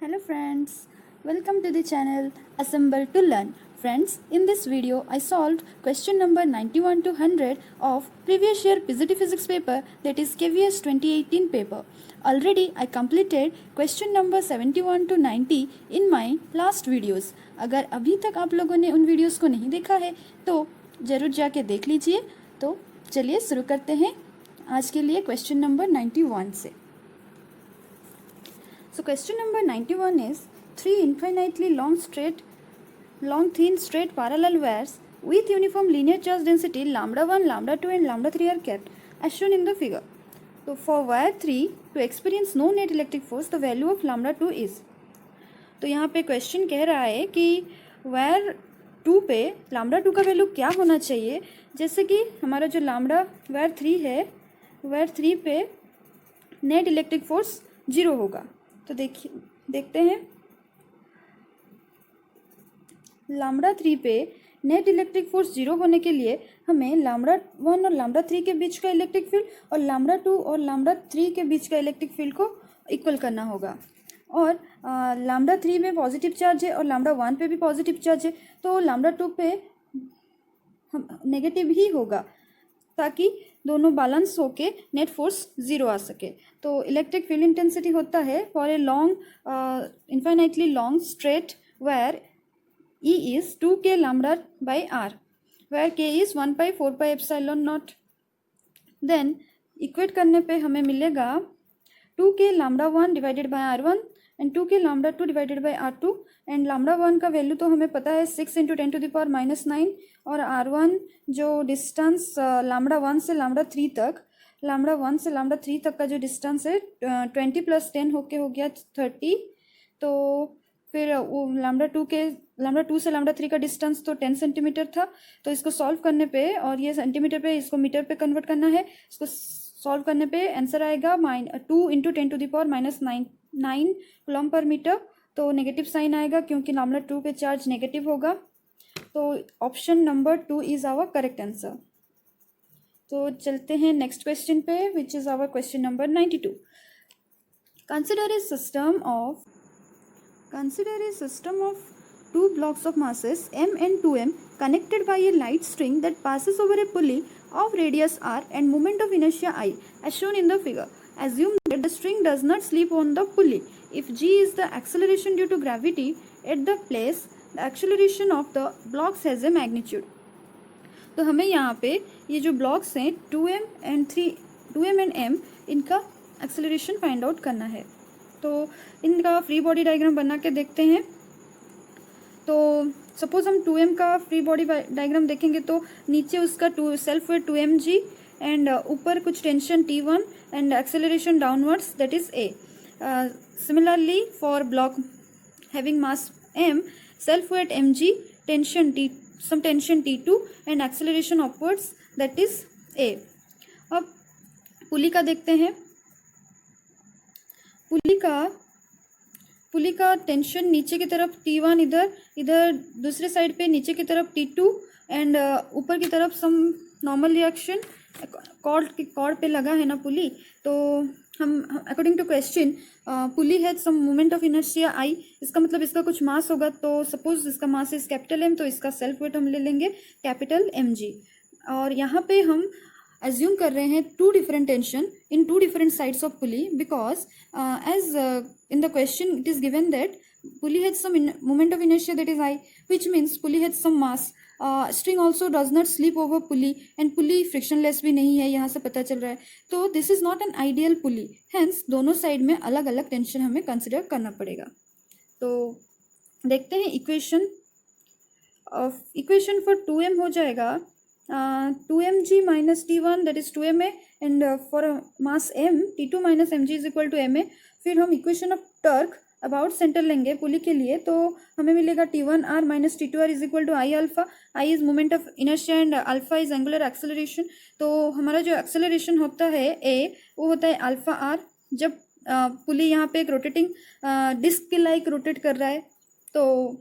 Hello friends, welcome to the channel Assemble to Learn. Friends, in this video I solved question number 91 to 100 of previous year PGT physics paper, that is KVS 2018 paper. Already I completed question number 71 to 90 in my last videos. अगर अभी तक आप लोगों ने उन videos को नहीं देखा है तो ज़रूर जाके देख लीजिए। तो चलिए शुरू करते हैं आज के लिए क्वेश्चन नंबर 91 से। So question number 91 is three infinitely long thin straight parallel wires with uniform linear charge density lambda 1, lambda 2 and lambda 3 are kept as shown in the figure. So for wire 3 to experience no net electric force, the value of lambda 2 is. तो यहाँ पे question कह रहा है कि wire 2 पे lambda 2 का value क्या होना चाहिए, जैसे कि हमारा जो लैम्डा वायर 3 है, वायर 3 पे नेट इलेक्ट्रिक फोर्स 0 होगा। तो देखते हैं लैम्डा 3 पे नेट इलेक्ट्रिक फोर्स 0 होने के लिए हमें लैम्डा 1 और लैम्डा 3 के बीच का इलेक्ट्रिक फील्ड और लैम्डा 2 और लैम्डा 3 के बीच का इलेक्ट्रिक फील्ड को इक्वल करना होगा। और लैम्डा 3 में पॉजिटिव चार्ज है और लैम्डा 1 पे भी पॉजिटिव चार्ज है, तो लैम्डा 2 पे नेगेटिव ही होगा ताकि दोनों बैलेंस होके नेट फोर्स 0 आ सके। तो इलेक्ट्रिक फील्ड इंटेंसिटी होता है for a long infinitely long straight wire E is 2k lambda by r, where k is 1 by 4 pi epsilon naught. Then equate करने पे हमें मिलेगा 2k lambda 1 divided by r1 and 2k lambda 2 divided by r2। And lambda 1 का value तो हमें पता है 6 × 10⁻⁹ और r1 जो डिस्टेंस लैम्डा 1 से लैम्डा 3 तक, लैम्डा 1 से लैम्डा 3 तक का जो डिस्टेंस है 20 + 10 होके हो गया 30। तो फिर वो लैम्डा 2 से लैम्डा 3 का डिस्टेंस तो 10 सेंटीमीटर था। तो इसको सॉल्व करने पे, और ये सेंटीमीटर पे इसको मीटर पे कन्वर्ट करना है, इसको सॉल्व करने पे आंसर आएगा 2 × 10⁻⁹ कूलम पर मीटर। तो नेगेटिव साइन आएगा क्योंकि लैम्डा 2 पे चार्ज नेगेटिव होगा। तो option number 2 is our correct answer. तो चलते हैं नेक्स्ट क्वेश्चन पे, which is our question number 92। Consider a system of two blocks of masses m and 2m connected by a light string that passes over a pulley of radius r and moment of inertia I as shown in the figure. Assume that the string does not slip on the pulley. If g is the acceleration due to gravity at the place, the acceleration of the blocks has a magnitude. तो हमें यहाँ पे ये जो blocks हैं 2m and m, इनका acceleration find out करना है। तो इनका फ्री बॉडी डायग्राम बना के देखते हैं। तो सपोज हम 2m का फ्री बॉडी डायग्राम देखेंगे तो नीचे उसका सेल्फ वेट 2mg एंड ऊपर कुछ tension T1 and acceleration downwards that is a. Similarly for block having mass m, self weight mg, tension T2 and acceleration upwards that is a. अब पुली का देखते हैं। पुली का टेंशन नीचे की तरफ T1, इधर दूसरे साइड पे नीचे की तरफ T2 एंड ऊपर की तरफ सम नॉर्मल रिएक्शन कॉर्ड पे लगा है ना पुली। तो हम according to question pulley has some moment of inertia I, इसका मतलब इसका कुछ मास होगा। तो सपोज इसका मास इज कैपिटल M, तो इसका सेल्फ वेट हम ले लेंगे कैपिटल mg। और यहाँ पे हम assume कर रहे हैं two different tension in two different sides of pulley because as in the question it is given that pulley has some moment of inertia that is I, which means pulley has some mass. String also does not slip over pulley and pulley frictionless भी नहीं है, यहाँ से पता चल रहा है। तो this is not an ideal pulley, hence दोनों साइड में अलग अलग टेंशन हमें कंसिडर करना पड़ेगा। तो देखते हैं इक्वेशन फॉर 2m हो जाएगा 2mg minus T1 that is 2ma and for mass m T2 minus mg is equal to ma। फिर हम equation of torque about centre लेंगे पुली के लिए, तो हमें मिलेगा T1r minus T2r is equal to I alpha। I is moment of inertia and alpha is angular acceleration. तो हमारा जो एक्सेलरेशन होता है a, वो होता है अल्फा r। जब पुली यहाँ पे एक रोटेटिंग डिस्क के लाइक रोटेट कर रहा है, तो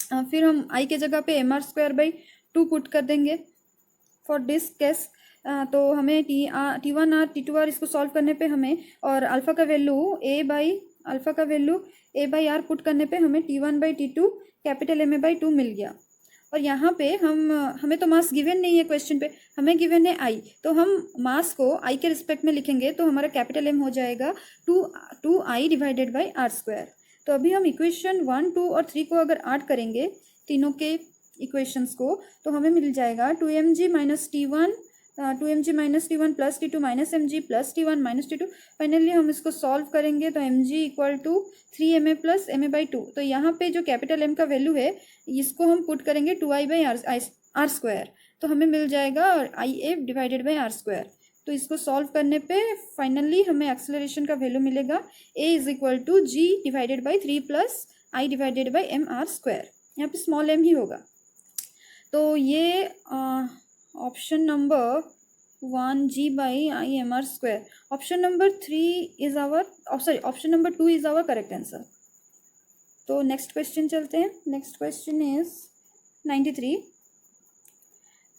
फिर हम I के जगह पे mr²/2 पुट कर देंगे फॉर दिस केस। तो हमें T1r T2r इसको सॉल्व करने पे हमें, और अल्फ़ा का वैल्यू a/√2 अल्फ़ा का वैल्यू a/r पुट करने पे हमें T1/T2 कैपिटल Ma/2 मिल गया। और यहाँ पे हमें तो मास गिवन नहीं है क्वेश्चन पे, हमें गिवन है आई, तो हम मास को आई के रिस्पेक्ट में लिखेंगे तो हमारा कैपिटल M हो जाएगा 2I डिवाइडेड बाई r²। तो अभी हम इक्वेशन 1, 2 और 3 को अगर ऐड करेंगे तीनों के इक्वेशंस को तो हमें मिल जाएगा 2mg minus T1 2mg minus T1 plus T2 minus mg plus T1 minus T2। Finally हम इसको सॉल्व करेंगे तो mg equal to 3ma plus Ma/2। तो यहाँ पे जो कैपिटल M का वैल्यू है इसको हम पुट करेंगे 2I/r², तो हमें मिल जाएगा IA डिवाइडेड बाई r²। तो इसको सॉल्व करने पे फाइनली हमें एक्सेलरेशन का वैल्यू मिलेगा a is equal to g divided by 3 plus I divided by mr²। यहाँ पे स्मॉल m ही होगा। तो ये option number 1 g/i/mr²। Option number 3 is our option number 2 is our correct answer. तो नेक्स्ट क्वेश्चन चलते हैं। Next question is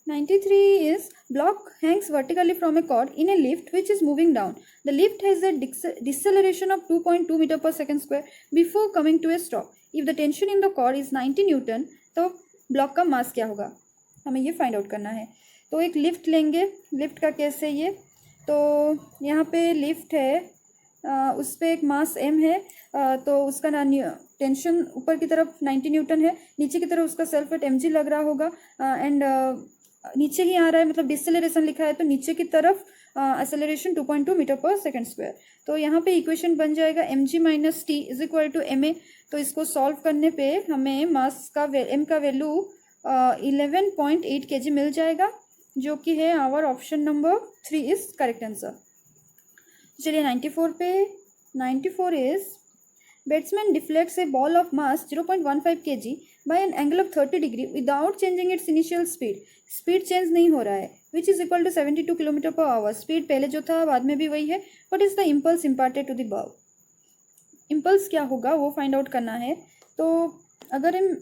93 is block hangs vertically from a cord in a lift which is moving down. The lift has a deceleration of 2.2 meter per second square before coming to a stop. If the tension in the cord is 90 Newton तो block का मास क्या होगा, हमें ये find out करना है। तो एक लिफ्ट लेंगे, लिफ्ट का केस है ये। तो यहाँ पे लिफ्ट है, उस पर एक मास m है, तो उसका ना टेंशन ऊपर की तरफ 90 न्यूटन है, नीचे की तरफ उसका सेल्फ वेट mg लग रहा होगा एंड नीचे ही आ रहा है, मतलब डिसेलरेशन लिखा है तो नीचे की तरफ acceleration 2.2 metre per second square. तो यहाँ पे इक्वेशन बन जाएगा mg minus T is equal to ma। तो इसको सॉल्व करने पे हमें मास का m का वैल्यू 11.8 kg मिल जाएगा, जो कि है our option number 3 is correct answer. चलिए 94 पे। 94 is batsman deflects a ball of mass 0.15 kg by an angle of 30 degree without changing its initial speed. Speed change नहीं हो रहा है, which is equal to 72 kilometre per hour. Speed पहले जो था बाद में भी वही है। What is the impulse imparted to the ball. Impulse क्या होगा वो फाइंड आउट करना है। तो अगर हम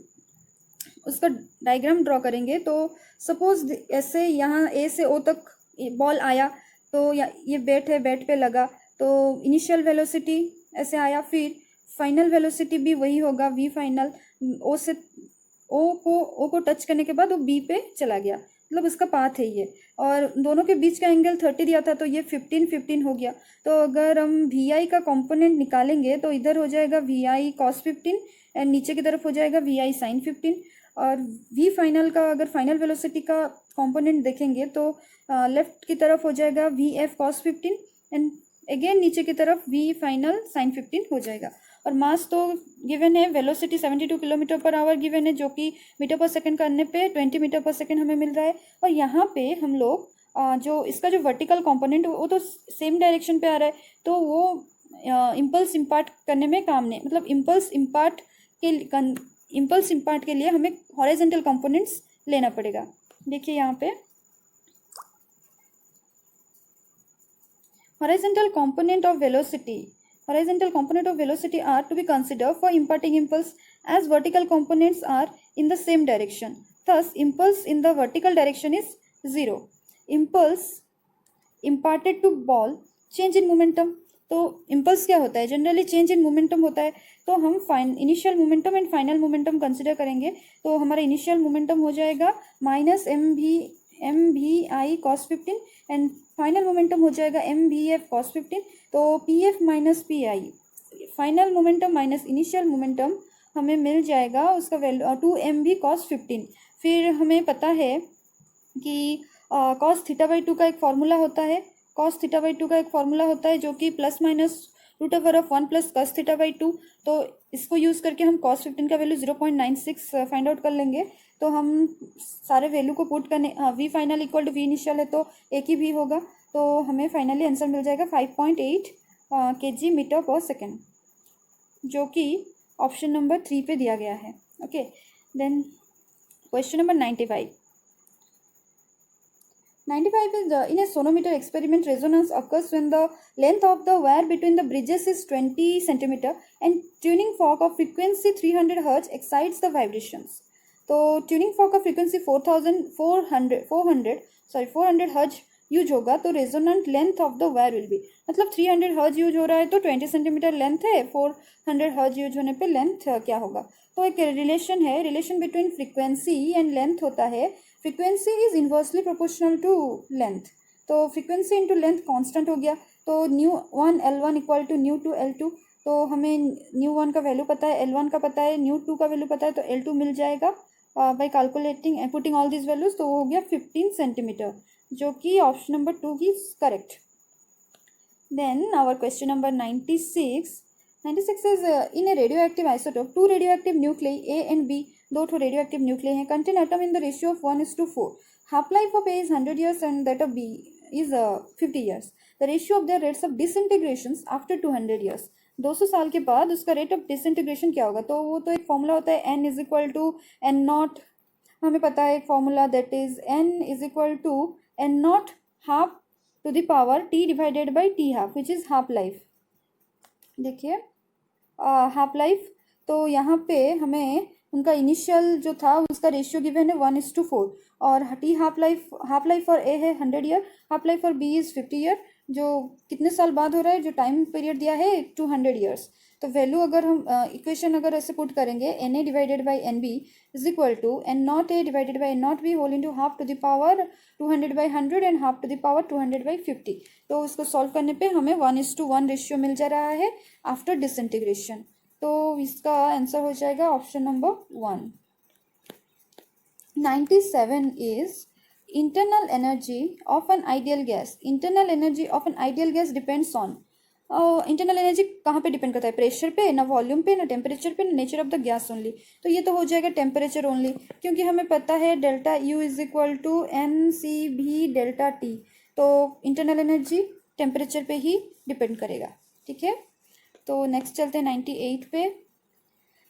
उसका डायग्राम ड्रॉ करेंगे तो सपोज ऐसे यहाँ ए से ओ तक बॉल आया, तो ये बैट है, बैट पे लगा तो इनिशियल वेलोसिटी ऐसे आया, फिर फाइनल वेलोसिटी भी वही होगा v फाइनल। ओ से ओ को टच करने के बाद वो बी पे चला गया, मतलब उसका पाथ है ये। और दोनों के बीच का एंगल 30 दिया था तो ये 15 हो गया। तो अगर हम vi का कंपोनेंट निकालेंगे तो इधर हो जाएगा vi cos 15 एंड नीचे की तरफ हो जाएगा vi sin 15। और v फाइनल का अगर फाइनल वेलोसिटी का कंपोनेंट देखेंगे तो लेफ्ट की तरफ हो जाएगा vf cos 15 एंड अगेन नीचे की तरफ v फाइनल sin 15 हो जाएगा। और मास तो गिवन है, velocity 72 kilometre per our given है, जो कि मीटर पर सेकंड करने पे 20 मीटर पर सेकंड हमें मिल रहा है। और यहाँ पे हम लोग जो इसका जो वर्टिकल कंपोनेंट वो तो सेम डायरेक्शन पे आ रहा है, तो वो इम्पल्स इम्पार्ट करने में काम नहीं, मतलब इम्पल्स इम्पार्ट के लिए हमें हॉरिजॉन्टल कंपोनेंट्स लेना पड़ेगा। देखिए यहाँ पे horizontal component of velocity are to be considered for imparting impulse as vertical components are in the same direction. Thus, impulse in the vertical direction is 0. Impulse imparted to ball, change in momentum. तो impulse क्या होता है, generally change in momentum होता है। तो हम initial momentum and final momentum consider करेंगे। तो हमारा इनिशियल मोमेंटम हो जाएगा minus mvi cos 15 and final momentum हो जाएगा mvf cos 15। तो pf minus pi final momentum minus initial momentum हमें मिल जाएगा उसका वैल्यू 2mv cos 15। फिर हमें पता है कि cos θ/2 का एक फॉर्मूला होता है, cos θ/2 का एक फॉर्मूला होता है जो कि प्लस माइनस √1 प्लस cos θ/2। तो इसको यूज़ करके हम cos 15 का वैल्यू 0.96 फाइंड आउट कर लेंगे। तो हम सारे वैल्यू को पुट करने v final equal to v initial है तो एक ही v होगा। तो हमें फाइनली आंसर मिल जाएगा 5.8 kg मीटर पर सेकेंड, जो कि ऑप्शन नंबर 3 पे दिया गया है। Okay, then question number 95 is in a sonometer experiment, resonance occurs when the length of the wire between the bridges is 20 cm and tuning fork of frequency 300 Hz excites the vibrations. तो tuning fork का frequency 400 hertz use होगा तो resonant length of the wire will be, मतलब 300 हर्ज use हो रहा है तो 20 सेंटीमीटर लेंथ है, 400 हर्ज यूज होने पे लेंथ क्या होगा। तो एक रिलेशन है, relation between frequency and length होता है, frequency is inversely proportional to length, तो फ्रीक्वेंसी इंटू लेंथ कांस्टेंट हो गया, तो new 1 L1 equal to new 2 L2, तो हमें न्यू 1 का वैल्यू पता है, L1 का पता है, न्यू 2 का वैल्यू पता है, तो L2 मिल जाएगा by calculating and putting all this values, तो वो हो गया 15 सेंटीमीटर, जो कि option number 2 is correct. Then our question number 96 is in a radioactive isotope two radioactive nuclei A and B, दो ठो रेडियोएक्टिव न्यूक्लियाई हैं, contain atom in the ratio of 1:4, half life of A is 100 years and that of B is 50 years, the ratio of their rates of disintegration after 200 years, 200 साल के बाद उसका rate of disintegration क्या होगा। तो वो तो एक फॉर्मूला होता है n is equal to n naught, हमें पता है एक formula that is n is equal to n naught half to the power t divided by T half which is half life. देखिए हाफ लाइफ, तो यहाँ पे हमें उनका इनिशियल जो था उसका रेशियो गिवन है 1:4, और T half life for A है 100 year, half life for B is 50 year, जो कितने साल बाद हो रहा है, जो टाइम पीरियड दिया है 200 years। तो वैल्यू अगर हम इक्वेशन अगर ऐसे पुट करेंगे n A divided by n B is equal to n naught A divided by n naught B whole into half to the power 200/100 and half to the power 200/50, तो उसको solve करने पे हमें 1:1 ratio मिल जा रहा है after disintegration, तो इसका आंसर हो जाएगा option number 1। 97 is internal energy of an ideal gas, internal energy of an ideal gas depends on, internal energy कहाँ पे डिपेंड करता है, प्रेशर पे, ना वॉल्यूम पे, ना टेम्परेचर पे, ना nature of the gas only, तो ये तो हो जाएगा टेम्परेचर ओनली, क्योंकि हमें पता है delta U is equal to n C v delta T, तो इंटरनल एनर्जी टेम्परेचर पे ही डिपेंड करेगा। ठीक है, तो नेक्स्ट चलते हैं 98 पे।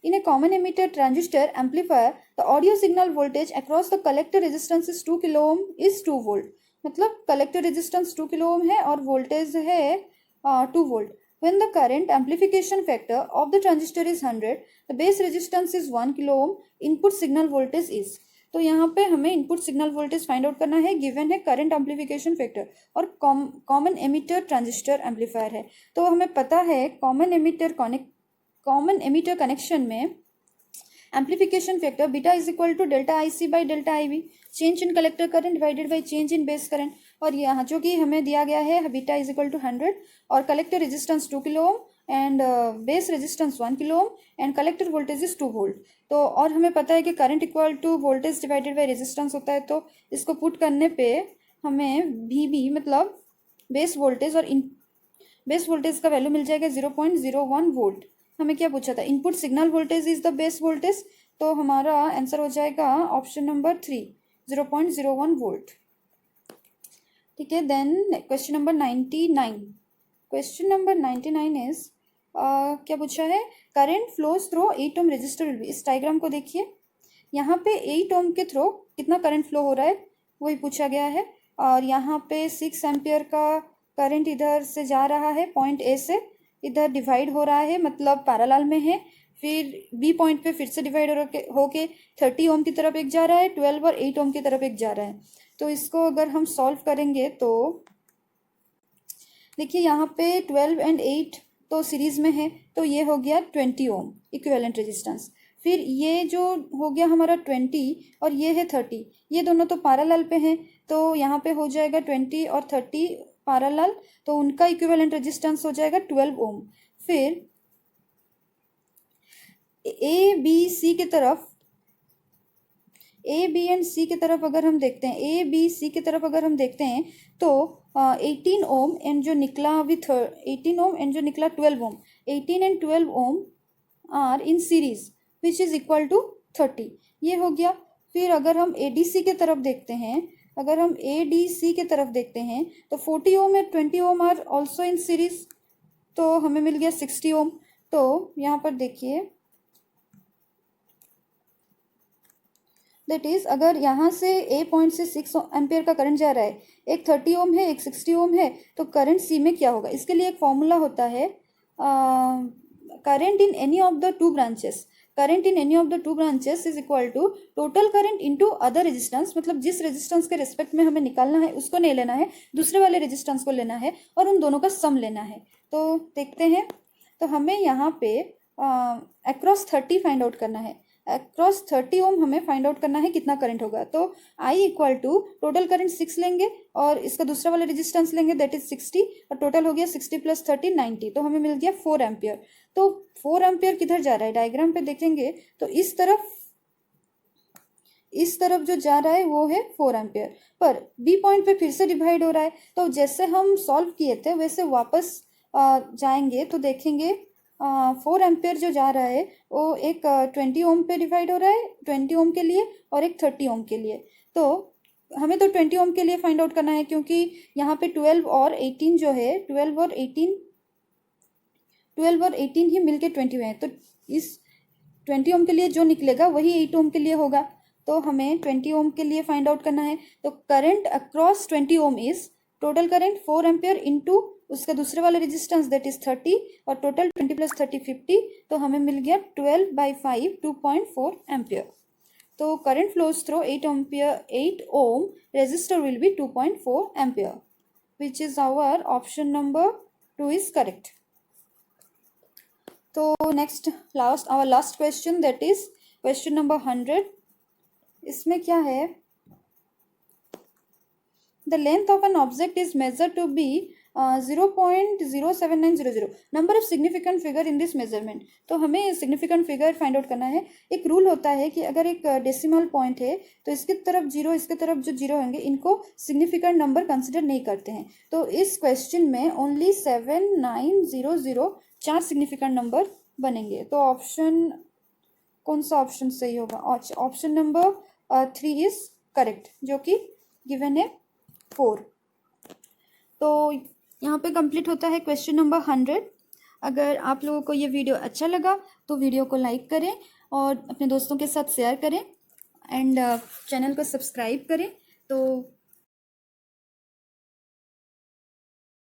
In a common emitter transistor amplifier, the audio signal voltage across the collector resistance is 2 kilo ohm is 2 volt, मतलब collector resistance 2 kilo ohm है और voltage है 2 volt। When the current amplification factor of the transistor is 100, the base resistance is 1 kilo ohm, input signal voltage is, तो यहाँ पे हमें input signal voltage find out करना है, गिवन है करंट एम्पलीफिकेशन फैक्टर और कॉमन एमिटर ट्रांजिस्टर एम्पलीफायर है, तो हमें पता है कॉमन एमिटर कनेक्शन में amplification factor beta is equal to delta I C by delta I B, change in collector current divided by change in base current, और यहाँ जो कि हमें दिया गया है बीटा इज इक्वल टू 100 और collector resistance 2 kilo ohm and base resistance 1 kilo ohm and collector voltage is 2 volt, तो और हमें पता है कि current equal to voltage divided by resistance होता है, तो इसको पुट करने पे हमें वी मतलब बेस वोल्टेज और बेस वोल्टेज का वैल्यू मिल जाएगा 0.01 वोल्ट। हमें क्या पूछा था, input signal voltage is the base voltage, तो हमारा आंसर हो जाएगा ऑप्शन नंबर 3 0.01 वोल्ट। ठीक है, then question number 99, question number 99 is क्या पूछा है, current flows through 8 ohm resistor will be, इस डायग्राम को देखिए, यहाँ पे 8 ओम के थ्रू कितना करंट फ्लो हो रहा है वही पूछा गया है, और यहाँ पे 6 एम्पियर का करंट इधर से जा रहा है, पॉइंट ए से इधर डिवाइड हो रहा है, मतलब पैरेलल में है, फिर बी पॉइंट पे फिर से डिवाइड होके 30 ओम की तरफ एक जा रहा है, 12 और 8 ओम की तरफ एक जा रहा है, तो इसको अगर हम सॉल्व करेंगे तो देखिए यहाँ पे 12 एंड 8 तो सीरीज में है, तो ये हो गया 20 ओम इक्विवेलेंट रेजिस्टेंस, फिर ये जो हो गया हमारा 20 और ये है 30, ये दोनों तो पैरेलल पे हैं, तो यहाँ पे हो जाएगा 20 और 30 पैरेलल, तो उनका इक्विवेलेंट रेजिस्टेंस हो जाएगा 12 ओम। फिर ए बी सी की तरफ, ए बी एंड सी की तरफ अगर हम देखते हैं, ए बी सी की तरफ अगर हम देखते हैं तो 18 ओम एंड जो निकला विथ 18 ओम एंड जो निकला 12 ohm, 18 and 12 ohm are in series which is equal to 30, ये हो गया। फिर अगर हम ए डी सी की तरफ देखते हैं, अगर हम ए डी सी की तरफ देखते हैं तो 40 ohm and 20 ohm are also in series, तो हमें मिल गया 60 ओम। तो यहाँ पर देखिए दैट इज अगर यहाँ से ए पॉइंट से 6 एम्पियर का करंट जा रहा है, एक 30 ओम है एक 60 ओम है, तो करंट सी में क्या होगा, इसके लिए एक फॉर्मूला होता है current in any of the two branches, current in any of the two branches is equal to total current into other resistance, मतलब जिस रेजिस्टेंस के रिस्पेक्ट में हमें निकालना है उसको नहीं लेना है, दूसरे वाले रेजिस्टेंस को लेना है और उन दोनों का सम लेना है। तो देखते हैं, तो हमें यहाँ पे अक्रॉस 30 फाइंड आउट करना है। अक्रॉस 30 ओम हमें फाइंड आउट करना है कितना करंट होगा। तो I equal to total current 6 लेंगे और इसका दूसरा वाला रेजिस्टेंस लेंगे दैट इज 60 और टोटल हो गया 60 प्लस 30 90, तो हमें मिल गया 4 एम्पियर। तो 4 एम्पियर किधर जा रहा है, डायग्राम पे देखेंगे तो इस तरफ जो जा रहा है वो है 4 एम्पियर, पर बी पॉइंट पे फिर से डिवाइड हो रहा है। तो जैसे हम सॉल्व किए थे वैसे वापस जाएंगे तो देखेंगे 4 एम्पियर जो जा रहा है वो एक 20 ओम पे डिवाइड हो रहा है, 20 ओम के लिए और एक 30 ओम के लिए। तो हमें तो 20 ओम के लिए फाइंड आउट करना है क्योंकि यहाँ पे 12 और 18 जो है 12 और 18 ही मिलके 20 हुए हैं, तो इस 20 ओम के लिए जो निकलेगा वही 8 ओम के लिए होगा। तो हमें 20 ओम के लिए फाइंड आउट करना है। तो current across 20 ohm is total current 4 ampere into उसका दूसरे वाला रेजिस्टेंस दैट इज 30 और टोटल 20 प्लस 30 50, तो हमें मिल गया 12/5 2.4 एम्पियर। तो current flows through 8 ohm resistor will be 2.4 ampere, which is our option number 2 is correct. तो next our last question that is question number 100। इसमें क्या है, the length of an object is measured to be 0.07900, number of significant figure in this measurement। तो हमें significant figure find out करना है। एक rule होता है कि अगर एक डेसिमल पॉइंट है तो इसकी तरफ जीरो, इसके तरफ जो जीरो होंगे इनको सिग्निफिकेंट नंबर कंसिडर नहीं करते हैं। तो इस क्वेश्चन में ओनली 7900 4 सिग्निफिकेंट नंबर बनेंगे। तो ऑप्शन कौन सा ऑप्शन सही होगा, ऑप्शन नंबर 3 इज करेक्ट, जो कि गिवन है 4। तो यहाँ पे कंप्लीट होता है क्वेश्चन नंबर 100। अगर आप लोगों को ये वीडियो अच्छा लगा तो वीडियो को लाइक करें और अपने दोस्तों के साथ शेयर करें एंड चैनल को सब्सक्राइब करें। तो